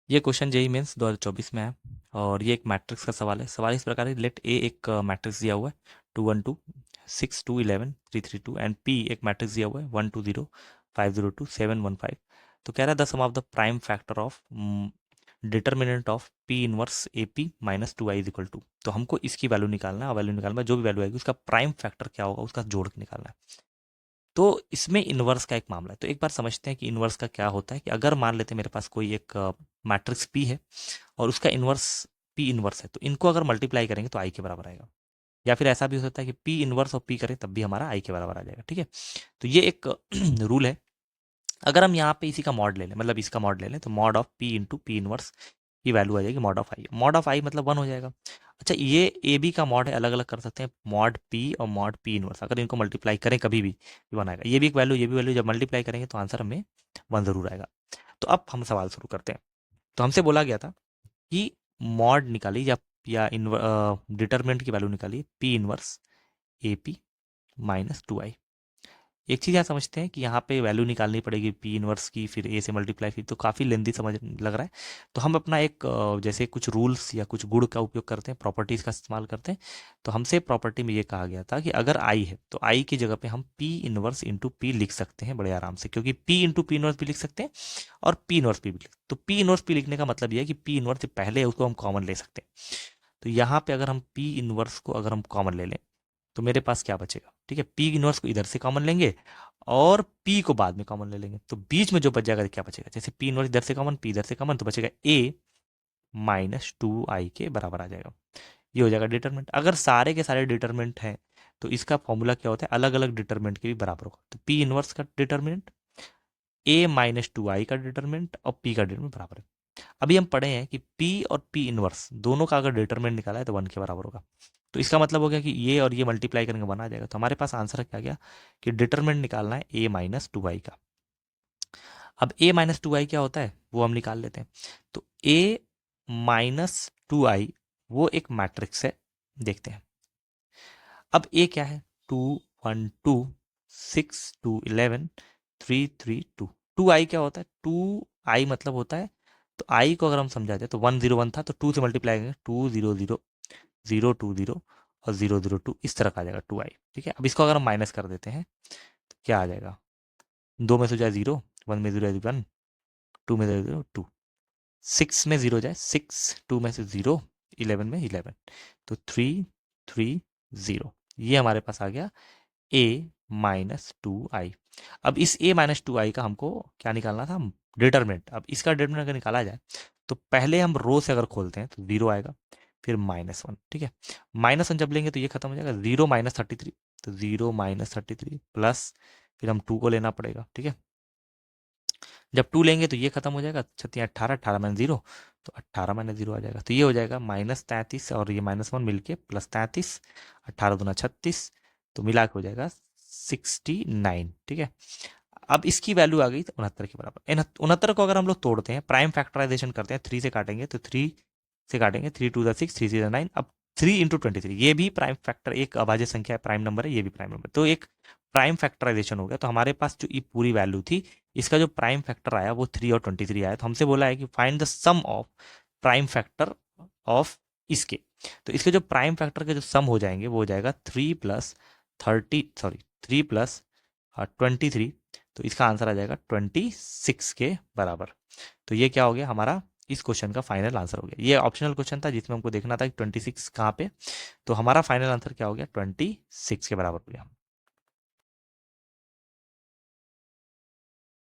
ये question JEE mains 2024 में है और ये एक मैट्रिक्स का सवाल है। सवाल इस प्रकार है, लेट ए एक मैट्रिक्स दिया हुआ है 2 1 2 6 2 11 3 3 2 एंड पी एक मैट्रिक्स दिया हुआ है 1 2 0 5 0 2 7 1 5। तो कह रहा है the sum of the prime factor of determinant of P inverse A P minus 2 I is equal to. तो हमको इसकी वैल्यू निकालना है और वैल्यू निकालना है, जो भी वैल्यू आएगी उसका प्राइम फैक्टर क्या होगा उसका जोड़ के निकालना है। तो इसमें इन्वर्स का एक मामला है। तो एक बार समझते हैं कि इन्वर्स का क्या होता है। कि अगर मान लेते हैं मेरे पास कोई एक मैट्रिक्स पी है और उसका इन्वर्स पी इन्वर्स है, तो इनको अगर मल्टीप्लाई करेंगे तो आई के बराबर आएगा। या फिर ऐसा भी हो सकता है कि पी इन्वर्स और पी करें तब भी हमारा आई के बराबर आ जाएगा। ठीक है, तो ये एक रूल है। अगर हम यहाँ पे इसी का मॉड ले लें, मतलब इसका मॉड ले लें, तो mod of P into P inverse की वैल्यू आ जाएगी mod of I. Mod of I मतलब 1 हो जाएगा। अच्छा, ये ए बी का मॉड है, अलग अलग कर सकते हैं, मॉड पी और मॉड पी इनवर्स। अगर इनको मल्टीप्लाई करें कभी भी 1 आएगा। ये भी एक वैल्यू, ये भी वैल्यू, जब मल्टीप्लाई करेंगे तो आंसर हमें 1 जरूर आएगा। तो अब हम सवाल शुरू करते हैं। तो हमसे बोला गया था कि मॉड निकाली या डिटरमिनेंट की वैल्यू निकाली P inverse A P minus 2 आई। एक चीज़ यहाँ समझते हैं कि यहाँ पे वैल्यू निकालनी पड़ेगी पी इनवर्स की, फिर ए से मल्टीप्लाई, फिर तो काफ़ी लेंदी समझ लग रहा है। तो हम अपना एक जैसे कुछ रूल्स या कुछ गुण का उपयोग करते हैं, प्रॉपर्टीज़ का इस्तेमाल करते हैं। तो हमसे प्रॉपर्टी में ये कहा गया था कि अगर आई है तो आई की जगह पे हम पी इनवर्स इंटू पी लिख सकते हैं बड़े आराम से, क्योंकि पी इंटू पी इनवर्स भी लिख सकते हैं और पी इनवर्स पी भी लिख सकते हैं। तो पी इनवर्स पी लिखने का मतलब ये है कि पी इनवर्स से पहले उसको हम कॉमन ले सकते हैं। तो यहाँ पे अगर हम पी इनवर्स को अगर हम कॉमन ले लें तो मेरे पास क्या बचेगा। ठीक है, पी इनवर्स को इधर से कॉमन लेंगे और पी को बाद में कॉमन ले लेंगे, तो बीच में जो बच जाएगा क्या बचेगा। जैसे पी इनवर्स इधर से कॉमन, पी इधर से कॉमन, तो बचेगा ए माइनस 2 आई के बराबर आ जाएगा। ये हो जाएगा डिटरमिनेंट। अगर सारे के सारे डिटरमिनेंट हैं तो इसका फॉर्मूला क्या होता है, अलग अलग डिटरमिनेंट के भी बराबर होगा। तो पी इनवर्स का डिटरमिनेंट ए माइनस 2 आई का डिटरमिनेंट और पी का डिटरमिनेंट बराबर है। अभी हम पढ़े हैं कि P और P इनवर्स दोनों का अगर डिटरमिनेंट निकाला है तो 1 के बराबर होगा। तो इसका मतलब हो गया कि ये और ये मल्टीप्लाई करेंगे 1 आ जाएगा। तो हमारे पास आंसर क्या गया कि डिटरमिनेंट निकालना है A माइनस 2 आई का। अब A माइनस 2 आई क्या होता है वो हम निकाल लेते हैं। तो A माइनस 2 आई वो एक मैट्रिक्स है, देखते हैं। अब A क्या है, 2 1 2 6 2 11 3 3 2। 2 आई क्या होता है, 2 आई मतलब होता है, तो आई को अगर हम समझाते हैं तो 1 0 1 था, तो 2 से मल्टीप्लाई करेंगे 2 0 0 0 2 0 और 0 0 2, इस तरह का आ जाएगा 2 आई। ठीक है, अब इसको अगर हम माइनस कर देते हैं तो क्या आ जाएगा, 2 में से जाए 0, 1 में 0 1, 2 में 0 2, 6 में 0 जाए 6, 2 में से 0, 11 में 11, तो 3 3 0। ये हमारे पास आ गया ए माइनस 2 आई। अब इस ए माइनस 2 आई का हमको क्या निकालना था, डिटरमिनेंट। अब इसका डिटरमिनेंट अगर निकाला जाए तो पहले हम रो से अगर खोलते हैं तो 0 आएगा, फिर -1। ठीक है, -1 जब लेंगे तो ये खत्म हो जाएगा, 0 माइनस 33, तो 0 माइनस 33 प्लस, फिर हम 2 को लेना पड़ेगा। ठीक है, जब 2 लेंगे तो ये खत्म हो जाएगा, 18 18 माइनस 0, तो 18 माइनस 0 आ जाएगा। तो ये हो जाएगा -33 और ये -1 मिलके +33, 18 दूना 36, तो मिला के हो जाएगा 69। ठीक है, अब इसकी वैल्यू आ गई 69 के बराबर। 69 को अगर हम लोग तोड़ते हैं, प्राइम फैक्टराइजेशन करते हैं, 3 से काटेंगे तो 3 से काटेंगे, 3 2 6, 3 6 9। अब 3 इंटू 23, ये भी प्राइम फैक्टर, एक अभाज्य संख्या है, प्राइम नंबर है, ये भी प्राइम नंबर, तो एक प्राइम फैक्टराइजेशन हो गया। तो हमारे पास जो ये पूरी वैल्यू थी, इसका जो प्राइम फैक्टर आया वो 3 और 23 आया। तो हमसे बोला है कि find the sum of prime factor of इसके। तो इसके जो प्राइम फैक्टर के जो सम हो जाएंगे वो हो जाएगा 3 प्लस 30, सॉरी 3 प्लस 23, तो इसका आंसर आ जाएगा 26 के बराबर। तो ये क्या हो गया हमारा इस क्वेश्चन का फाइनल आंसर हो गया। ये ऑप्शनल क्वेश्चन था जिसमें हमको देखना था कि 26 कहाँ पे, तो हमारा फाइनल आंसर क्या हो गया, 26 के बराबर हो गया।